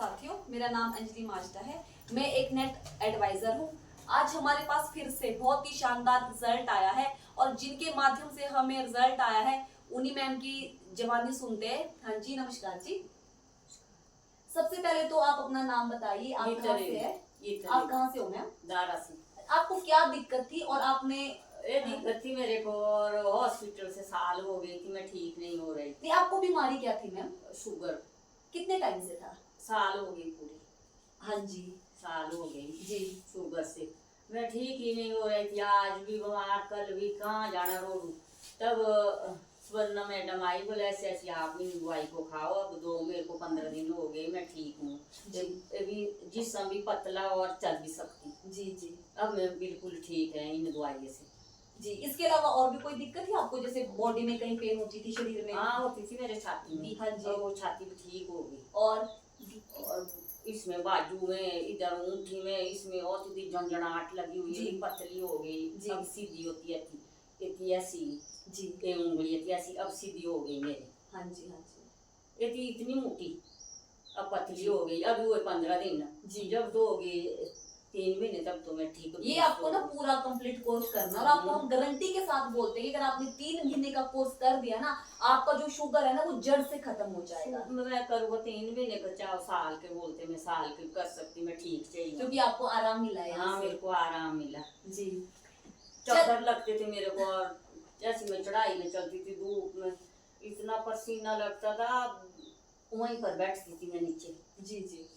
साथियों, मेरा नाम अंजलि माजदा है। मैं एक नेट एडवाइजर हूँ। आज हमारे पास फिर से बहुत ही शानदार रिजल्ट आया है और जिनके माध्यम से हमें रिजल्ट आया है उन्हीं मैम की जवानी सुनते हैं। हाँ जी, नमस्कार जी। सबसे पहले तो आप अपना नाम बताइए, आप कहाँ से है? आप कहाँ से हो मैम? दारा से। आपको क्या दिक्कत थी और आपने ये दिक्कत थी मेरे को और हॉस्पिटल से साल हो गई थी, मैं ठीक नहीं हो रही थी। आपको बीमारी क्या थी मैम? शुगर। कितने टाइम से था? साल हो गई पूरी। हाँ जी, साल हो गई जी। शुगर से मैं ठीक ही नहीं हो रही थी। आज भी बीमार, कल भी, कहाँ जाना रोड। तब स्वर्णा मैडम आई, बोले ऐसे ऐसे आप इन दवाई को खाओ। अब मेरे को 15 दिन हो गए, मैं ठीक हूँ। अभी जिस्म भी पतला और चल भी सकती। जी जी। अब मैं बिल्कुल ठीक है इन दवाई से। जी, इसके अलावा और भी कोई दिक्कत थी आपको? जैसे बॉडी में कहीं पेन होती थी, शरीर में? हाँ होती थी मेरे छाती में। हाँ जी। और वो छाती भी ठीक हो गई। और इसमें बाजू में, इधर ऊँटी में, इसमें और थी झंझनाहट लगी हुई है, पतली हो गई। अब सीधी होती है थी ऐसी जी, के उंगली थी ऐसी, अब सीधी हो गई मेरी। हाँ जी, हाँ जी। ये थी इतनी मोटी, अब पतली हो गई। अभी वो 15 दिन जी, जब तो हो गई 3 महीने तब तो मैं ठीक। ये आपको ना पूरा कंप्लीट कोर्स करना और आपको हम गारंटी के साथ बोलते हैं कि अगर आपने 3 महीने का कोर्स कर दिया ना, आपका जो शुगर है ना वो जड़ से खत्म हो जाएगा। मैं करूँगा 3 महीने का, चाहे साल के बोलते, मैं साल के कर सकती, मैं ठीक चाहिए क्योंकि आपको आराम मिला है। हाँ मेरे को आराम मिला जी। चक्कर लगते थे मेरे को, और जैसे मैं चढ़ाई में चलती थी धूप में इतना पसीना लगता था, वहीं पर बैठती थी मैं नीचे। जी जी।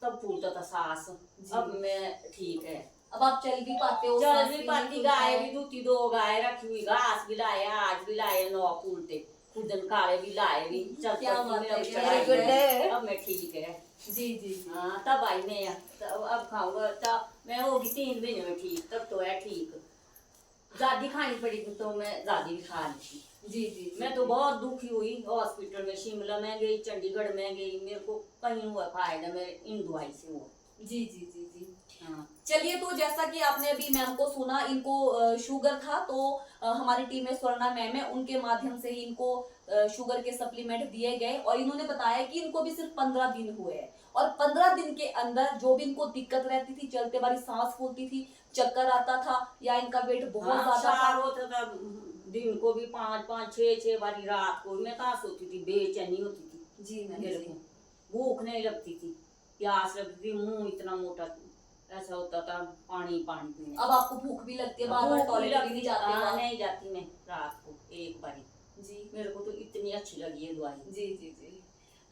तब फूलता था सांस। अब मैं ठीक है, अब आप चल भी पाते हो? चल भी पाती। गाय भी दूती, 2 गाय रखी हुई, घास भी लाए, आज भी लाए 9 फूलते, खुदन काले भी लाए भी। चल अब मैं ठीक है। जी जी। हाँ तब आई मैं, अब खाऊंगा तब मैं होगी 3 महीने में ठीक, तब तो है ठीक। ज्यादा खानी पड़ी तो मैं ज्यादा भी खा ली थी। जी जी। मैं तो बहुत दुखी हुई हॉस्पिटल में, शिमला में गई, चंडीगढ़ में गई, मेरे को कहीं हुआ फायदा मेरे इन दवाई से हुआ। जी जी जी जी। हाँ। चलिए, तो जैसा कि आपने अभी मैम को सुना, इनको शुगर था, तो हमारी टीम में स्वर्णा मैम है, उनके माध्यम से ही इनको शुगर के सप्लीमेंट दिए गए और इन्होंने बताया कि इनको भी सिर्फ 15 दिन हुए हैं और 15 दिन के अंदर जो भी इनको दिक्कत रहती थी, चलते बारी सांस फूलती थी, चक्कर आता था या इनका वेट बहुत ज्यादा होता था, दिन को भी 5-5, 6-6 बारी, रात को मैं कहाँ सोती थी, बेचैनी होती थी। जी मेरे को भूख नहीं लगती थी, प्यास लगती थी, मुंह इतना मोटा ऐसा होता था, पानी पानी पीने। अब आपको भूख भी लगती है? बार-बार टॉयलेट भी नहीं जाते? हाँ नहीं जाती मैं रात को एक बारी। जी मेरे को तो इतनी अच्छी लगी है दवाई। जी जी जी।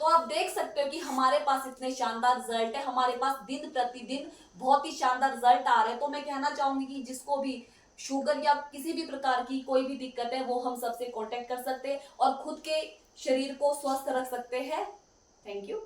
तो आप देख सकते हो कि हमारे पास इतने शानदार रिजल्ट है, हमारे पास दिन प्रतिदिन बहुत ही शानदार रिजल्ट आ रहे हैं। तो मैं कहना चाहूंगी कि जिसको भी शुगर या किसी भी प्रकार की कोई भी दिक्कत है वो हम सबसे कांटेक्ट कर सकते हैं और खुद के शरीर को स्वस्थ रख सकते हैं। Thank you.